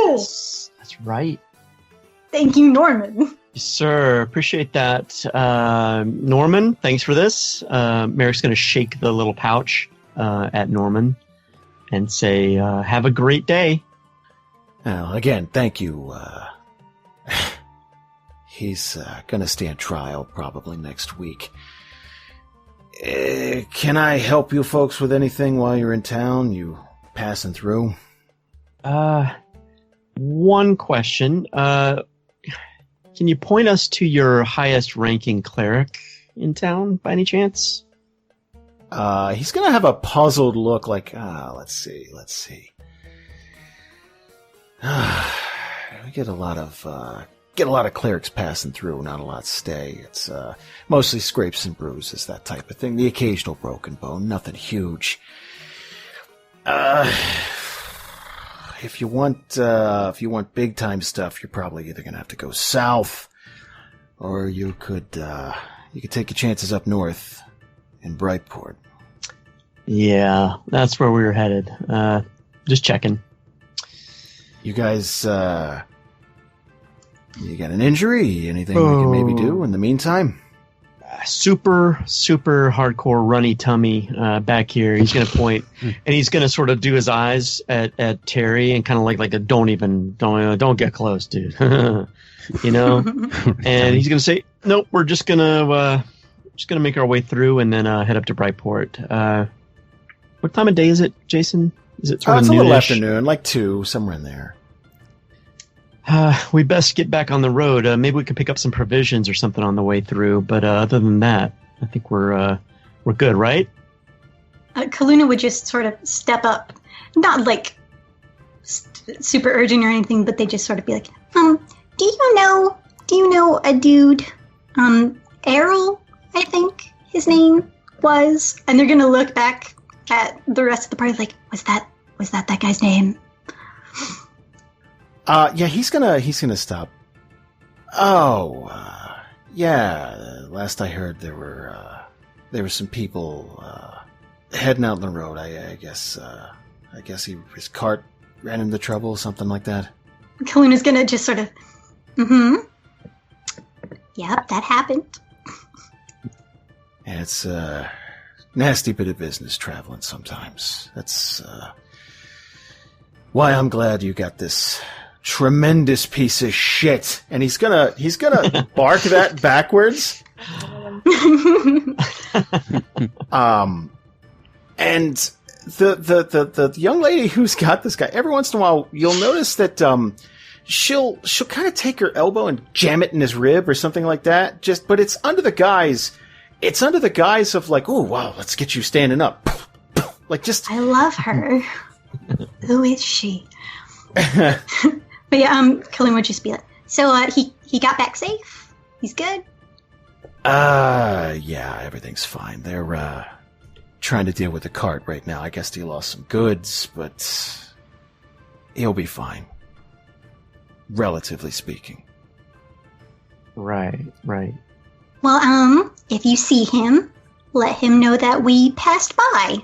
Yes, that's right. Thank you, Norman. Yes, sir. Appreciate that. Norman, thanks for this. Merrick's going to shake the little pouch at Norman and say, have a great day. Well, again, thank you. He's going to stand trial probably next week. Can I help you folks with anything while you're in town? You passing through? One question. Can you point us to your highest ranking cleric in town by any chance? He's going to have a puzzled look like, let's see. We get a lot of clerics passing through, not a lot stay. It's mostly scrapes and bruises, that type of thing. The occasional broken bone, nothing huge. If you want big time stuff, you're probably either gonna have to go south, or you could take your chances up north in Brightport. Yeah, that's where we were headed. Just checking. You guys, you got an injury? Anything we can maybe do in the meantime? Super hardcore runny tummy back here. He's going to point, and he's going to sort of do his eyes at Terry and kind of like a don't get close, dude. You know? And he's going to say, nope, we're just going to make our way through and then head up to Brightport. What time of day is it, Jason? Is it sort of it's noonish? A little afternoon, like 2, somewhere in there. We best get back on the road. Maybe we could pick up some provisions or something on the way through. But other than that, I think we're good, right? Kaluna would just sort of step up, not like super urgent or anything, but they just sort of be like, do you know a dude, Errol, I think his name was, and they're gonna look back at the rest of the party like, was that guy's name? Yeah, he's gonna stop. Oh, yeah. Last I heard, there were some people heading out on the road. I guess his cart ran into trouble, something like that. Kaluna's gonna just sort of, Yep, that happened. And it's a nasty bit of business traveling sometimes. That's why I'm glad you got this tremendous piece of shit. And he's gonna bark that backwards. And the young lady who's got this guy, every once in a while you'll notice that she'll kind of take her elbow and jam it in his rib or something like that. But it's under the guise of like, oh wow, let's get you standing up. Like just I love her. Who is she? But yeah, Kalun would just be like, so he got back safe? He's good? Yeah, everything's fine. They're trying to deal with the cart right now. I guess he lost some goods, but he'll be fine. Relatively speaking. Right. Well, if you see him, let him know that we passed by.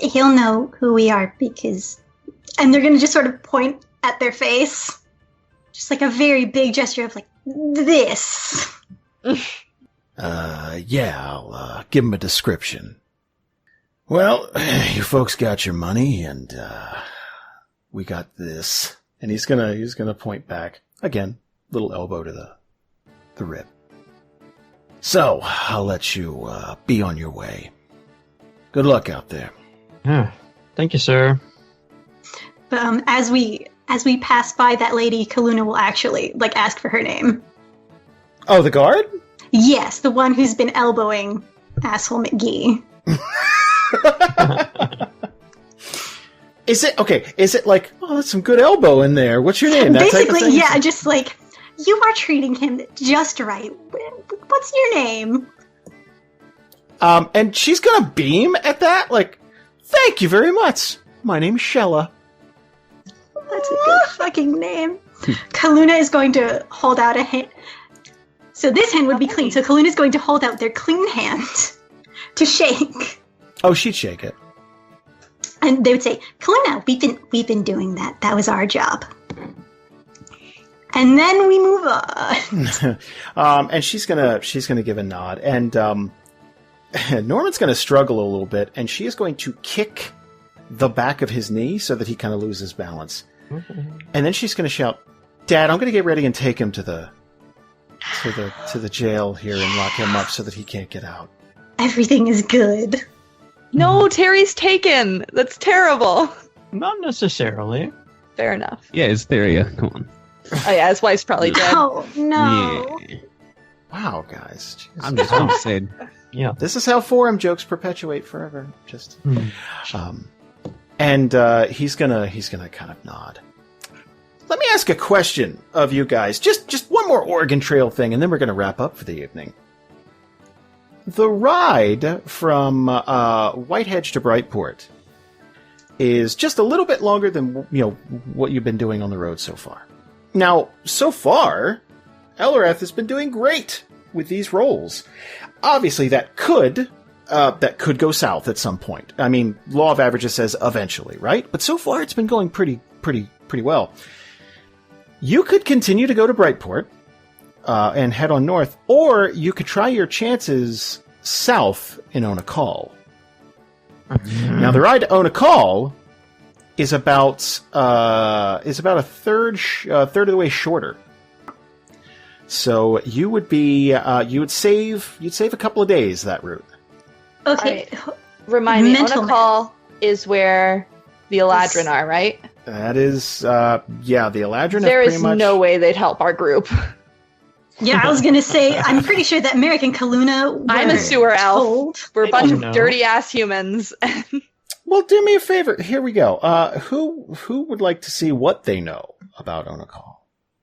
He'll know who we are because... And they're going to just sort of point at their face. Just like a very big gesture of like, this. Yeah, I'll give him a description. Well, you folks got your money, and we got this. And he's gonna point back again, little elbow to the rib. So I'll let you be on your way. Good luck out there. Yeah, thank you, sir. But as we pass by that lady, Kaluna will actually like ask for her name. Oh, the guard? Yes, the one who's been elbowing asshole McGee. Is it like, oh, that's some good elbow in there. What's your name? That Basically, type of thing? yeah, just like, you are treating him just right. What's your name? And she's gonna beam at that, like, thank you very much. My name's Shella. That's a good fucking name. Kaluna is going to hold out a hand. So this hand would be clean. So Kaluna is going to hold out their clean hand to shake. Oh, she'd shake it. And they would say, Kaluna, we've been doing that. That was our job. And then we move on. And she's gonna give a nod, and Norman's gonna struggle a little bit, and she is going to kick the back of his knee so that he kind of loses balance. And then she's gonna shout, "Dad, I'm gonna get ready and take him to the jail here and lock him up so that he can't get out." Everything is good. No, Terry's taken. That's terrible. Not necessarily. Fair enough. Yeah, it's Theria. Come on. Oh yeah, his wife's probably dead. Oh, no. Yeah. Wow, guys. Jesus. I'm just saying. Yeah. This is how forum jokes perpetuate forever. Just, and he's gonna kind of nod. Let me ask a question of you guys. Just one more Oregon Trail thing, and then we're gonna wrap up for the evening. The ride from Whitehedge to Brightport is just a little bit longer than what you've been doing on the road so far. Now, so far, Elrath has been doing great with these rolls. Obviously, that could go south at some point. I mean, law of averages says eventually, right? But so far, it's been going pretty well. You could continue to go to Brightport and head on north, or you could try your chances south in Onakal. Now, the ride to Onakal is about a third of the way shorter. So you would save a couple of days that route. Okay. Remind me, Mental Onakal is where the Eladrin are, right? That is, the Eladrin. There is pretty much... no way they'd help our group. Yeah, I was going to say, I'm pretty sure that Merrick and Kaluna I'm a sewer elf. told. We're a bunch of know. dirty-ass humans. Well, do me a favor. Here we go. Who would like to see what they know about Onakal?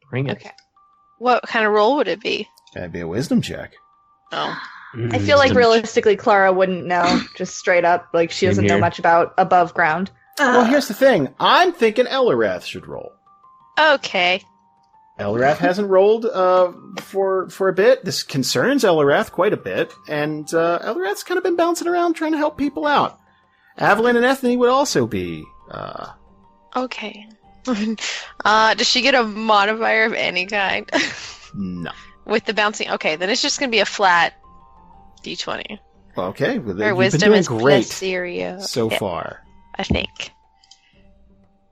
Bring it. Okay. What kind of roll would it be? That'd be a wisdom check. Oh. I feel like realistically Clara wouldn't know, just straight up. Like, she doesn't know much about above ground. Well, here's the thing. I'm thinking Elrath should roll. Okay. Elrath hasn't rolled for a bit. This concerns Elrath quite a bit, and Elrath's kind of been bouncing around trying to help people out. Evelyn and Ethne would also be... Okay. Does she get a modifier of any kind? No. With the bouncing? Okay, then it's just going to be a flat d20. Okay. Well, Her you've wisdom been doing is great plus 0. so Yeah, far. I think.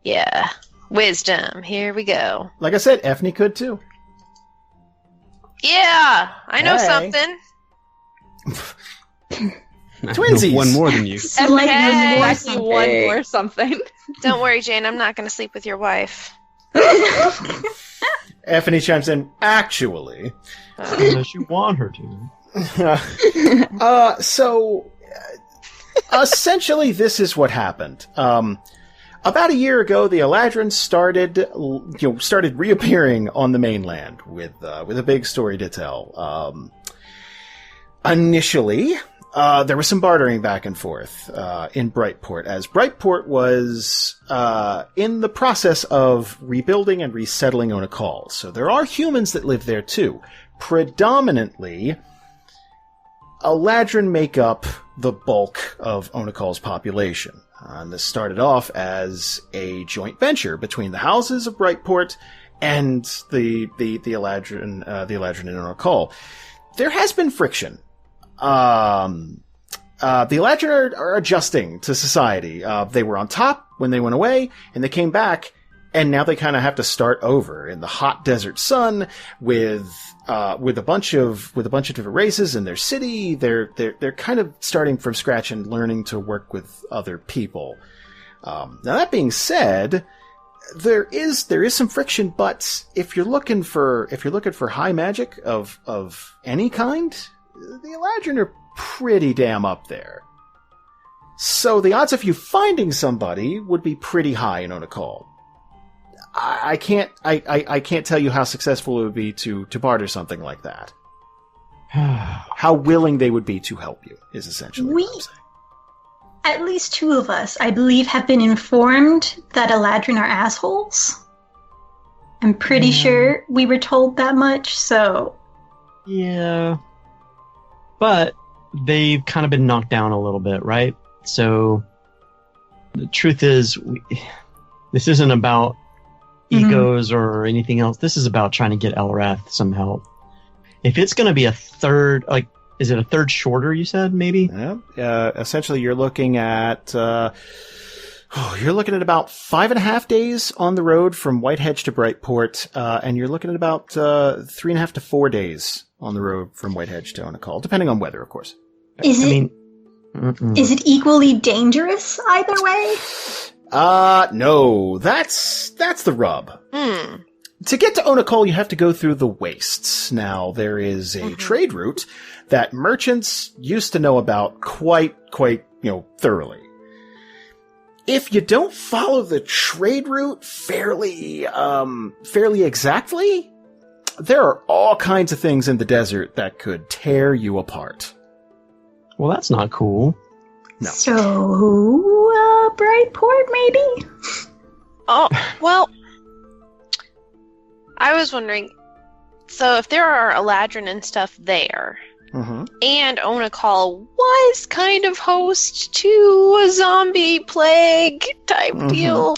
Yeah. Wisdom. Here we go. Like I said, Ethne could too. Yeah! I know Hey. something. Twinsies. One more than you. Slightly Hey. more Exactly one or something. Don't worry, Jane. I'm not going to sleep with your wife. Ethne chimes in, actually. Unless you want her to. So, essentially, this is what happened. About a year ago, the Eladrin started reappearing on the mainland with a big story to tell. Initially, there was some bartering back and forth in Brightport, as Brightport was in the process of rebuilding and resettling Onakal. So there are humans that live there too. Predominantly, Eladrin make up the bulk of Onakal's population. And this started off as a joint venture between the houses of Brightport and the Eladrin in Onakal. There has been friction. The Eladrin are adjusting to society. They were on top when they went away, and they came back, and now they kind of have to start over in the hot desert sun with a bunch of different races in their city. They're kind of starting from scratch and learning to work with other people. Now that being said, there is some friction, but if you're looking for high magic of any kind, the Eladrin are pretty damn up there. So the odds of you finding somebody would be pretty high in Onakal. I can't tell you how successful it would be to barter something like that. How willing they would be to help you is essentially what I'm saying. At least 2 of us, I believe, have been informed that Eladrin are assholes. I'm pretty sure we were told that much, so... Yeah. But they've kind of been knocked down a little bit, right? So the truth is, this isn't about egos or anything else. This is about trying to get Elrath some help. If it's going to be a third, like, is it a third shorter, you said, maybe? Yeah. Essentially, you're looking at about 5.5 days on the road from Whitehedge to Brightport, and you're looking at about 3.5 to 4 days on the road from Whitehedge to Onacall, depending on weather, of course. Is it equally dangerous either way? No. That's the rub. To get to Onacall, you have to go through the wastes. Now, there is a trade route that merchants used to know about quite, thoroughly. If you don't follow the trade route fairly exactly, there are all kinds of things in the desert that could tear you apart. Well, that's not cool. No. So, Brightport, maybe? Oh, well, I was wondering, so if there are Eladrin and stuff there, and Onacall was kind of host to a zombie plague type deal,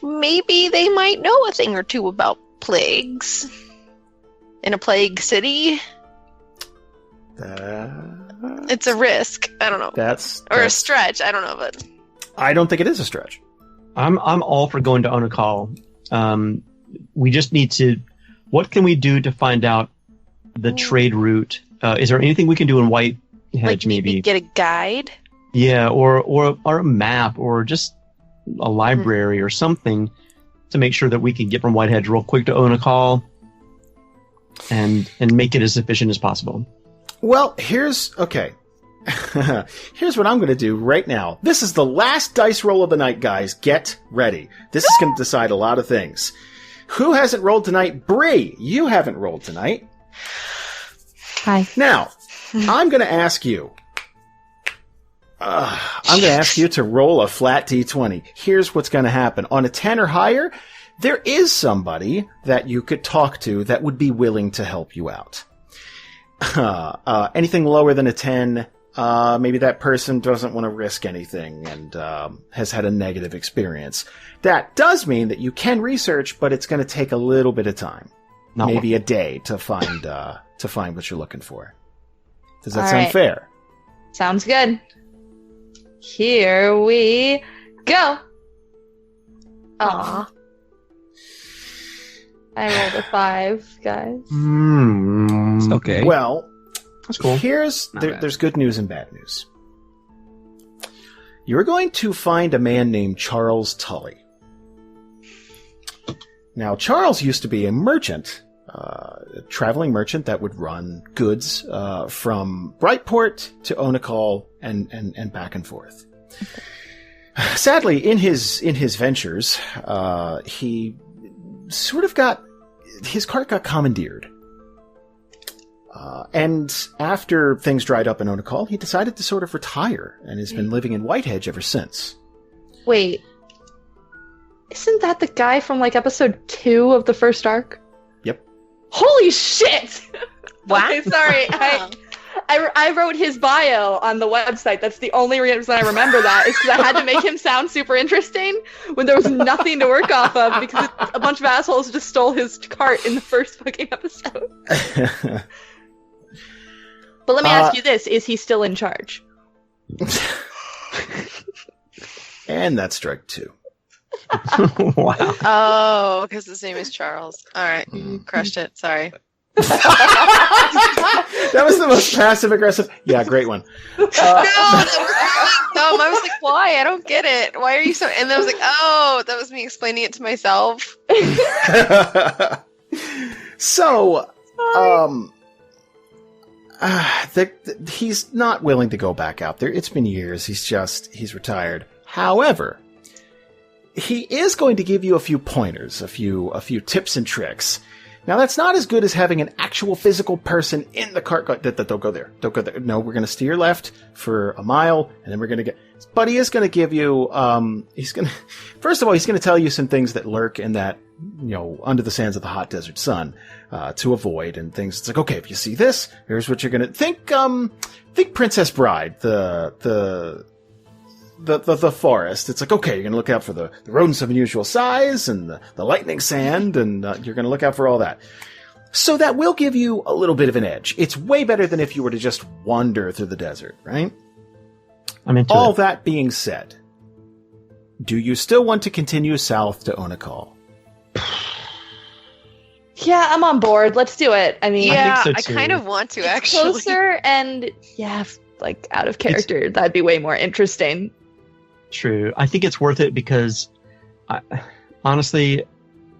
maybe they might know a thing or two about plagues in a plague city. It's a risk. I don't know. That's a stretch. I don't know, but I don't think it is a stretch. I'm all for going to Onacall. We just need to. What can we do to find out the trade route? Is there anything we can do in Whitehedge? Like maybe get a guide. Yeah, or a map, or just a library or something to make sure that we can get from Whitehedge real quick to Onacall and make it as efficient as possible. Well, here's what I'm going to do right now. This is the last dice roll of the night, guys. Get ready. This is going to decide a lot of things. Who hasn't rolled tonight? Bree, you haven't rolled tonight. Hi. Now, I'm going to ask you. I'm going to ask you to roll a flat D20. Here's what's going to happen. On a 10 or higher, there is somebody that you could talk to that would be willing to help you out. Anything lower than a 10, maybe that person doesn't want to risk anything and has had a negative experience. That does mean that you can research, but it's going to take a little bit of time. Maybe a day to find what you're looking for. Does that sound fair? Sounds good. Here we go. Aw. I rolled a 5, guys. It's okay. Well, that's cool. There's good news and bad news. You're going to find a man named Charles Tully. Now, Charles used to be a merchant, a traveling merchant that would run goods from Brightport to Onacall and back and forth. Sadly, in his ventures, he sort of his cart got commandeered. And after things dried up in Onacall, he decided to sort of retire and has been living in Whitehedge ever since. Wait. Isn't that the guy from, like, episode 2 of the first arc? Yep. Holy shit! Wow. Okay, sorry. I wrote his bio on the website. That's the only reason I remember that, is because I had to make him sound super interesting when there was nothing to work off of, because a bunch of assholes just stole his cart in the first fucking episode. But let me ask you this, is he still in charge? And that's strike 2. Wow. Oh, because his name is Charles. All right. Crushed it. Sorry. That was the most passive aggressive. Yeah, great one. No, that was really dumb. I was like, why? I don't get it. Why are you so... And then I was like, oh, that was me explaining it to myself. So, he's not willing to go back out there. It's been years. He's retired. However, he is going to give you a few pointers, a few tips and tricks. Now, that's not as good as having an actual physical person in the cart. Don't go there. Don't go there. No, we're going to steer left for a mile, and then we're going to get... But he is going to give you... First of all, he's going to tell you some things that lurk in that, under the sands of the hot desert sun, to avoid, and things. It's like, okay, if you see this, here's what you're going to... Think Princess Bride, the the forest. It's like, okay, you're going to look out for the rodents of unusual size and the lightning sand, and you're going to look out for all that. So that will give you a little bit of an edge. It's way better than if you were to just wander through the desert, right? I'm into all it. that being said, do you still want to continue south to Onakal? Yeah, I'm on board. Let's do it. I mean, Yeah, so I too. kind of want to, it's actually. closer and like out of character. That'd be way more interesting. True. I think it's worth it because, honestly,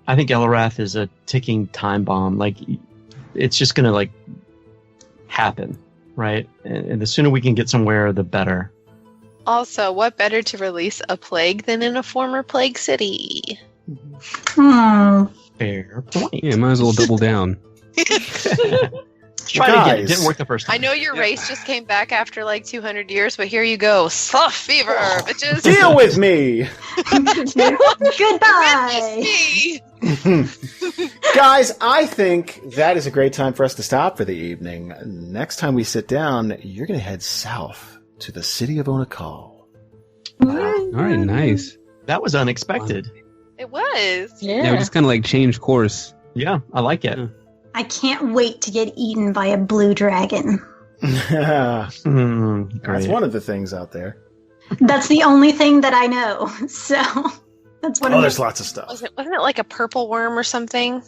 I think Elrath is a ticking time bomb. Like, it's just gonna like happen, right? And the sooner we can get somewhere, the better. Also, what better to release a plague than in a former plague city? Fair point. Yeah, might as well double down. Try it again. It didn't work the first time. I know your race just came back after like 200 years, but here you go. Slough fever, bitches. Deal with me! Goodbye. Me. Guys, I think that is a great time for us to stop for the evening. Next time we sit down, you're going to head south to the city of Onakal. All right, nice. That was unexpected. It was. Yeah, we just kind of like changed course. Yeah, I like it. I can't wait to get eaten by a blue dragon. That's Great. one of the things out there. That's the only thing that I know. So that's one Oh, of there's the, lots of stuff. Wasn't it like a purple worm or something?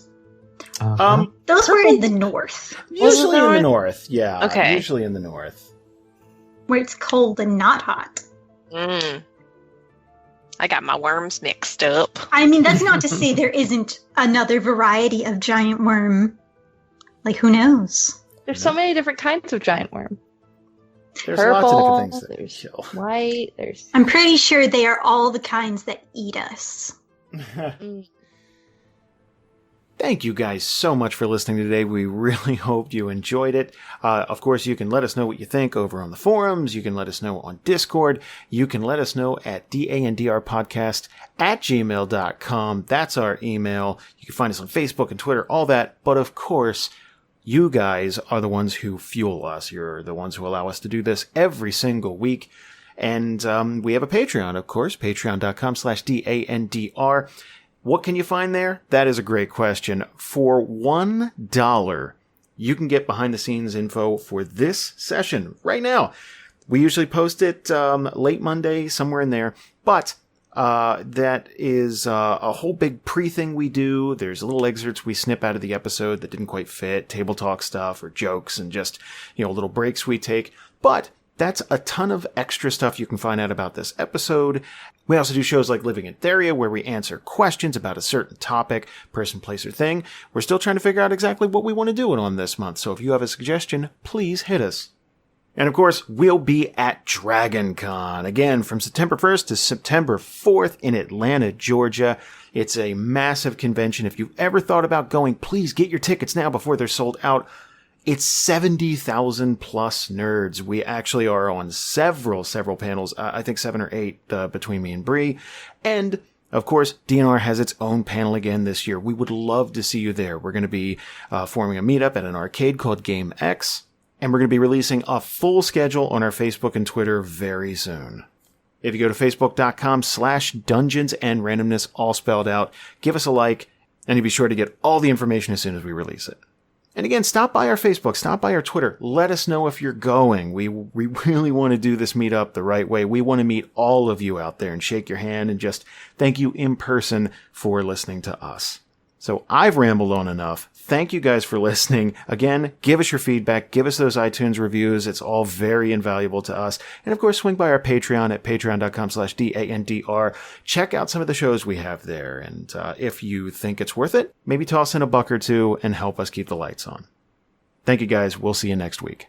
those were in the north, Usually in the north? north, yeah. Okay. Usually in the north. where it's cold and not hot. I got my worms mixed up. I mean, that's not to say there isn't another variety of giant worm. Like, who knows? There's so many different kinds of giant worm. There's Purple, lots of different things that there's kill. white, there's... I'm pretty sure they are all the kinds that eat us. Thank you guys so much for listening today. We really hope you enjoyed it. Of course, you can let us know what you think over on the forums. You can let us know on Discord. You can let us know at dandrpodcast@gmail.com. That's our email. You can find us on Facebook and Twitter, all that. But of course, you guys are the ones who fuel us. You're the ones who allow us to do this every single week. And we have a Patreon, of course, patreon.com/dandr. What can you find there? That is a great question. For $1, you can get behind the scenes info for this session right now. We usually post it late Monday, somewhere in there, but that is a whole big pre-thing we do. There's little excerpts we snip out of the episode that didn't quite fit, table talk stuff or jokes and just, little breaks we take. But that's a ton of extra stuff you can find out about this episode. We also do shows like Living in Theria, where we answer questions about a certain topic, person, place, or thing. We're still trying to figure out exactly what we want to do on this month, so if you have a suggestion, please hit us. And of course, we'll be at DragonCon, again, from September 1st to September 4th in Atlanta, Georgia. It's a massive convention. If you've ever thought about going, please get your tickets now before they're sold out. It's 70,000 plus nerds. We actually are on several panels. I think 7 or 8 between me and Bree. And of course, DNR has its own panel again this year. We would love to see you there. We're going to be forming a meetup at an arcade called Game X. And we're going to be releasing a full schedule on our Facebook and Twitter very soon. If you go to facebook.com/dungeons and randomness, all spelled out, give us a like, and you'll be sure to get all the information as soon as we release it. And again, stop by our Facebook, stop by our Twitter. Let us know if you're going. We really want to do this meetup the right way. We want to meet all of you out there and shake your hand and just thank you in person for listening to us. So I've rambled on enough. Thank you guys for listening. Again, give us your feedback. Give us those iTunes reviews. It's all very invaluable to us. And of course, swing by our Patreon at patreon.com/dandr. Check out some of the shows we have there. And if you think it's worth it, maybe toss in $1 or $2 and help us keep the lights on. Thank you guys. We'll see you next week.